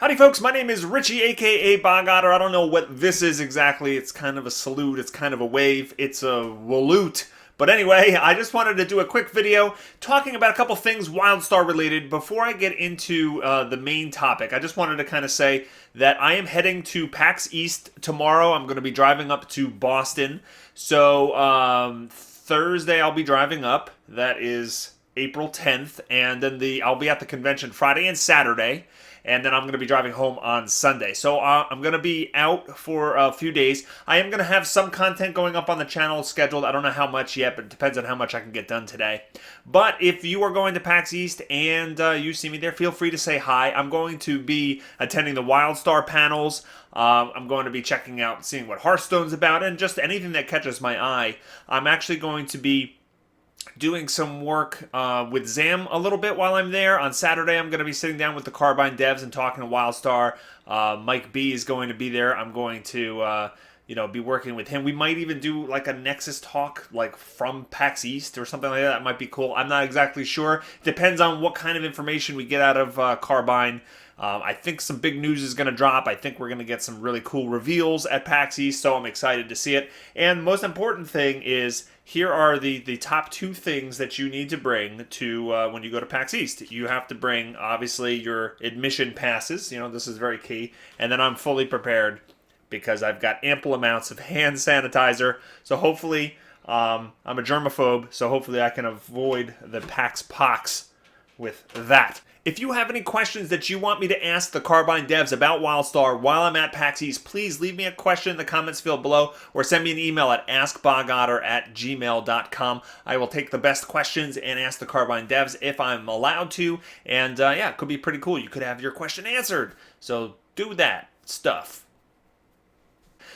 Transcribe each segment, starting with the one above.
Howdy folks, my name is Richie, aka Otter. I don't know what this is exactly. It's kind of a salute, it's kind of a wave, it's a walute. But anyway, I just wanted to do a quick video talking about a couple things WildStar related. Before I get into the main topic, I just wanted to kind of say that I am heading to PAX East tomorrow. I'm going to be driving up to Boston. So Thursday I'll be driving up. That is April 10th. And then I'll be at the convention Friday and Saturday. And then I'm going to be driving home on Sunday. So I'm going to be out for a few days. I am going to have some content going up on the channel scheduled. I don't know how much yet, but it depends on how much I can get done today. But if you are going to PAX East and you see me there, feel free to say hi. I'm going to be attending the WildStar panels. I'm going to be checking out, seeing what Hearthstone's about, and just anything that catches my eye. I'm actually going to be doing some work with Zam a little bit while I'm there. On Saturday, I'm going to be sitting down with the Carbine devs and talking to WildStar. Mike B is going to be there. I'm going to, be working with him. We might even do like a Nexus talk, like from PAX East or something like that. That might be cool. I'm not exactly sure. Depends on what kind of information we get out of Carbine. I think some big news is going to drop. I think we're going to get some really cool reveals at PAX East, so I'm excited to see it. And the most important thing is, here are the top two things that you need to bring to when you go to PAX East. You have to bring, obviously, your admission passes. This is very key. And then I'm fully prepared because I've got ample amounts of hand sanitizer. So hopefully, I'm a germaphobe, so hopefully I can avoid the PAX pox with that. If you have any questions that you want me to ask the Carbine devs about WildStar while I'm at PAX East, please leave me a question in the comments field below or send me an email at askbogotter@gmail.com. I will take the best questions and ask the Carbine devs if I'm allowed to. And yeah, it could be pretty cool. You could have your question answered. So do that stuff.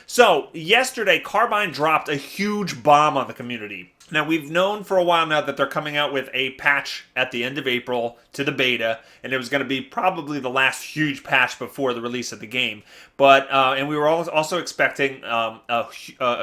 So yesterday, Carbine dropped a huge bomb on the community. Now, we've known for a while now that they're coming out with a patch at the end of April to the beta, and it was going to be probably the last huge patch before the release of the game. But and we were also expecting a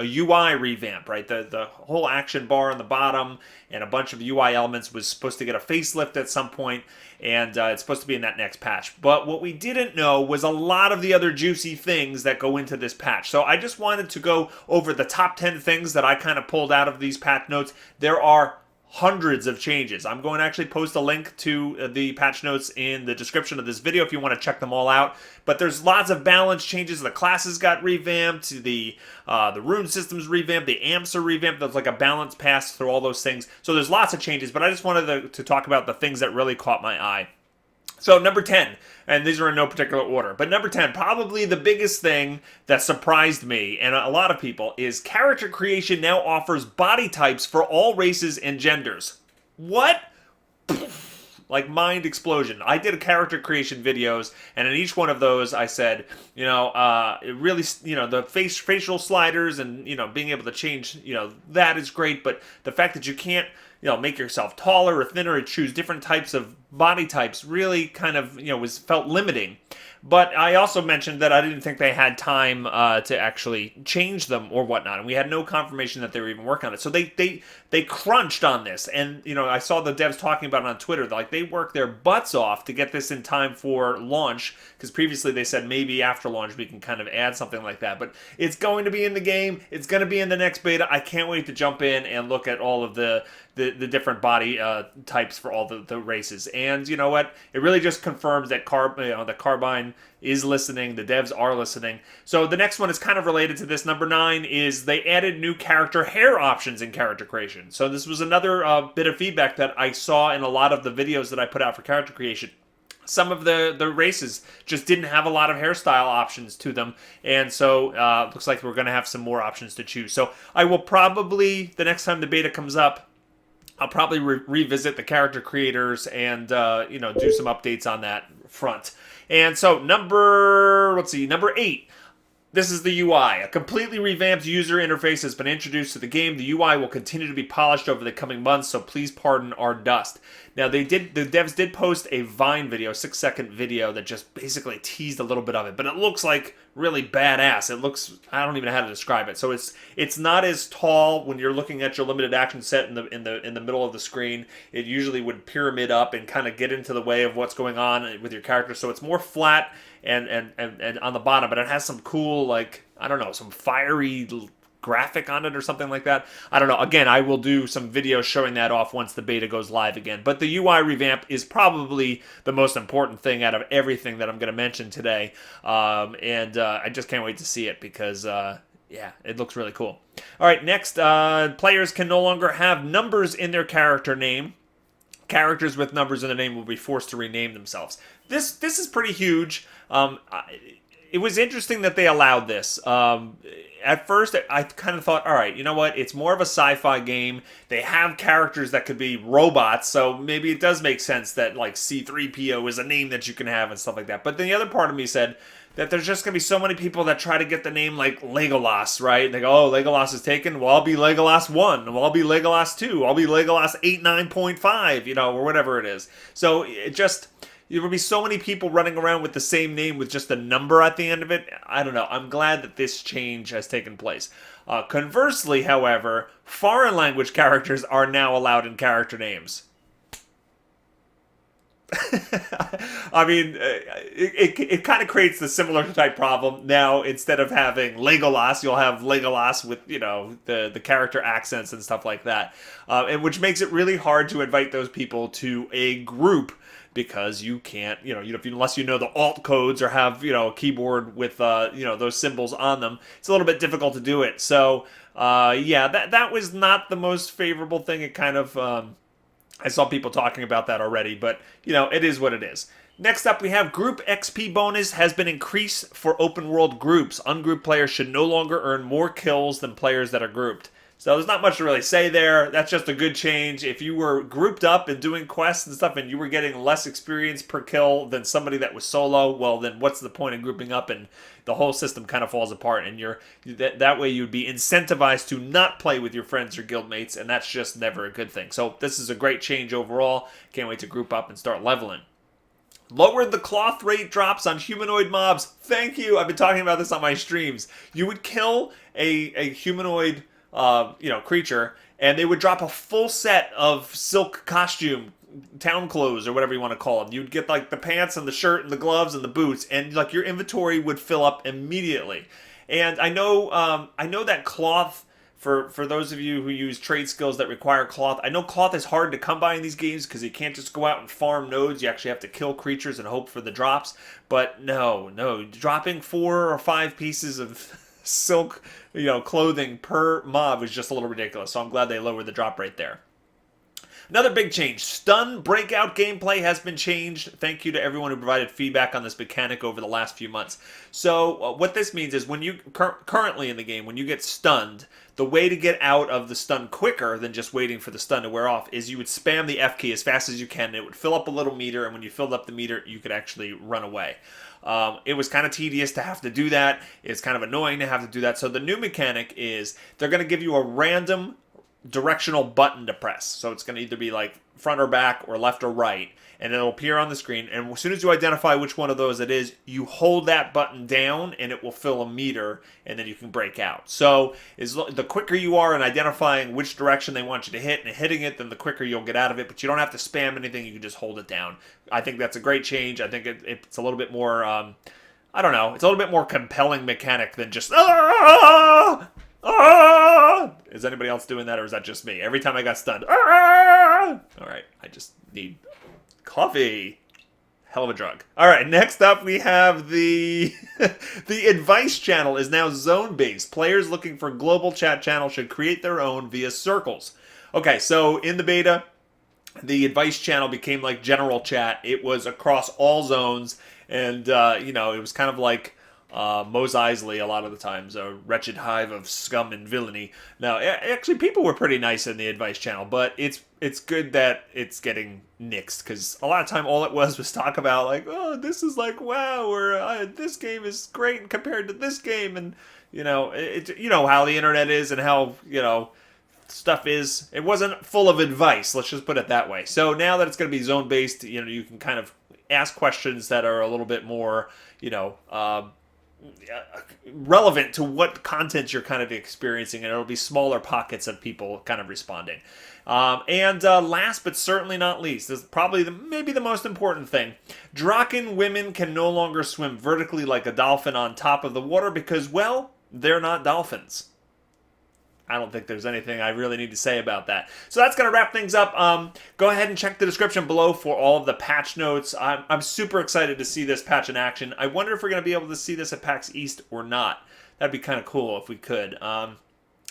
UI revamp, right? The whole action bar on the bottom and a bunch of UI elements was supposed to get a facelift at some point, and it's supposed to be in that next patch. But what we didn't know was a lot of the other juicy things that go into this patch. So I just wanted to go over the top 10 things that I kind of pulled out of these patch notes. There are hundreds of changes. I'm going to actually post a link to the patch notes in the description of this video if you want to check them all out. But there's lots of balance changes. The classes got revamped, the rune system's revamped, the amps are revamped. There's like a balance pass through all those things. So there's lots of changes, but I just wanted to talk about the things that really caught my eye. So number 10, and these are in no particular order, but number 10, probably the biggest thing that surprised me and a lot of people is character creation now offers body types for all races and genders. What? Like mind explosion. I did a character creation videos, and in each one of those I said, it really, the facial sliders and, being able to change, that is great, but the fact that you can't, make yourself taller or thinner or choose different types of body types really kind of, felt limiting. But I also mentioned that I didn't think they had time to actually change them or whatnot, and we had no confirmation that they were even working on it. So they crunched on this, and I saw the devs talking about it on Twitter. Like, they worked their butts off to get this in time for launch, because previously they said maybe after launch we can kind of add something like that. But it's going to be in the game. It's going to be in the next beta. I can't wait to jump in and look at all of the different body types for all the races. And you know what? It really just confirms that the Carbine is listening. The devs are listening. So the next one is kind of related to this. Number 9 is they added new character hair options in character creation. So this was another bit of feedback that I saw in a lot of the videos that I put out for character creation. Some of the races just didn't have a lot of hairstyle options to them, and so looks like we're going to have some more options to choose. So I will probably, the next time the beta comes up, I'll probably revisit the character creators and, do some updates on that front. And so number 8. This is the UI. A completely revamped user interface has been introduced to the game. The UI will continue to be polished over the coming months, so please pardon our dust. Now, the devs did post a Vine video, a 6-second video that just basically teased a little bit of it, but it looks like really badass. It looks, I don't even know how to describe it. So it's not as tall when you're looking at your limited action set in the middle of the screen. It usually would pyramid up and kind of get into the way of what's going on with your character. So it's more flat and on the bottom, but it has some cool, like, I don't know, some fiery graphic on it or something like that. I don't know. Again, I will do some videos showing that off once the beta goes live again. But the UI revamp is probably the most important thing out of everything that I'm going to mention today. I just can't wait to see it because, yeah, it looks really cool. All right, next, players can no longer have numbers in their character name. Characters with numbers in their name will be forced to rename themselves. This is pretty huge. It was interesting that they allowed this. At first, I kind of thought, all right, you know what? It's more of a sci-fi game. They have characters that could be robots, so maybe it does make sense that, like, C-3PO is a name that you can have and stuff like that. But then the other part of me said that there's just going to be so many people that try to get the name like Legolas, right? They go, oh, Legolas is taken. Well, I'll be Legolas 1. Well, I'll be Legolas 2. I'll be Legolas 89.5, or whatever it is. So it just... There will be so many people running around with the same name with just a number at the end of it. I don't know. I'm glad that this change has taken place. Conversely, however, foreign language characters are now allowed in character names. I mean, it kind of creates the similar type problem. Now, instead of having Legolas, you'll have Legolas with, the character accents and stuff like that. And which makes it really hard to invite those people to a group, because you can't, unless you know the alt codes or have, a keyboard with, those symbols on them, it's a little bit difficult to do it. So, yeah, that was not the most favorable thing. It kind of, I saw people talking about that already, but, it is what it is. Next up, we have Group XP bonus has been increased for open world groups. Ungrouped players should no longer earn more kills than players that are grouped. So there's not much to really say there. That's just a good change. If you were grouped up and doing quests and stuff and you were getting less experience per kill than somebody that was solo, well, then what's the point of grouping up? And the whole system kind of falls apart. And that way you'd be incentivized to not play with your friends or guildmates, and that's just never a good thing. So this is a great change overall. Can't wait to group up and start leveling. Lowered the cloth rate drops on humanoid mobs. Thank you. I've been talking about this on my streams. You would kill a humanoid creature, and they would drop a full set of silk costume, town clothes, or whatever you want to call them. You'd get like the pants and the shirt and the gloves and the boots, and like your inventory would fill up immediately. And I know that cloth, for those of you who use trade skills that require cloth, I know cloth is hard to come by in these games because you can't just go out and farm nodes. You actually have to kill creatures and hope for the drops. But no, dropping 4 or 5 pieces of silk, clothing per mob is just a little ridiculous. So I'm glad they lowered the drop rate there. Another big change. Stun breakout gameplay has been changed. Thank you to everyone who provided feedback on this mechanic over the last few months. So what this means is when you currently in the game, when you get stunned, the way to get out of the stun quicker than just waiting for the stun to wear off is you would spam the F key as fast as you can. It would fill up a little meter, and when you filled up the meter, you could actually run away. It was kind of tedious to have to do that. It's kind of annoying to have to do that. So the new mechanic is they're going to give you a random directional button to press. So it's going to either be like front or back or left or right, and it'll appear on the screen. And as soon as you identify which one of those it is, you hold that button down and it will fill a meter, and then you can break out. So the quicker you are in identifying which direction they want you to hit and hitting it, then the quicker you'll get out of it. But you don't have to spam anything. You can just hold it down. I think that's a great change. I think it's a little bit more, I don't know, it's a little bit more compelling mechanic than just, is anybody else doing that, or is that just me? Every time I got stunned. All right, I just need coffee. Hell of a drug. All right, next up we have the advice channel is now zone-based. Players looking for global chat channel should create their own via circles. Okay, so in the beta, the advice channel became like general chat. It was across all zones, and it was kind of like Mos Eisley a lot of the times, a wretched hive of scum and villainy. Now, actually, people were pretty nice in the advice channel, but it's good that it's getting nixed, because a lot of time all it was talk about like, oh, this is like wow, or this game is great compared to this game, and how the internet is and how stuff is. It wasn't full of advice. Let's just put it that way. So now that it's going to be zone based, you can kind of ask questions that are a little bit more, relevant to what content you're kind of experiencing, and it'll be smaller pockets of people kind of responding. And last but certainly not least, this is probably maybe the most important thing. Draken women can no longer swim vertically like a dolphin on top of the water because, well, they're not dolphins. I don't think there's anything I really need to say about that. So that's going to wrap things up. Go ahead and check the description below for all of the patch notes. I'm super excited to see this patch in action. I wonder if we're going to be able to see this at PAX East or not. That'd be kind of cool if we could.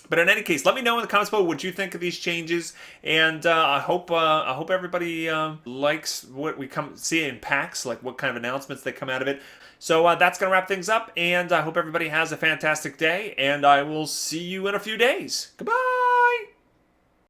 But in any case, let me know in the comments below what you think of these changes, and I hope everybody likes what we see in PAX, like what kind of announcements that come out of it. So that's going to wrap things up, and I hope everybody has a fantastic day, and I will see you in a few days. Goodbye!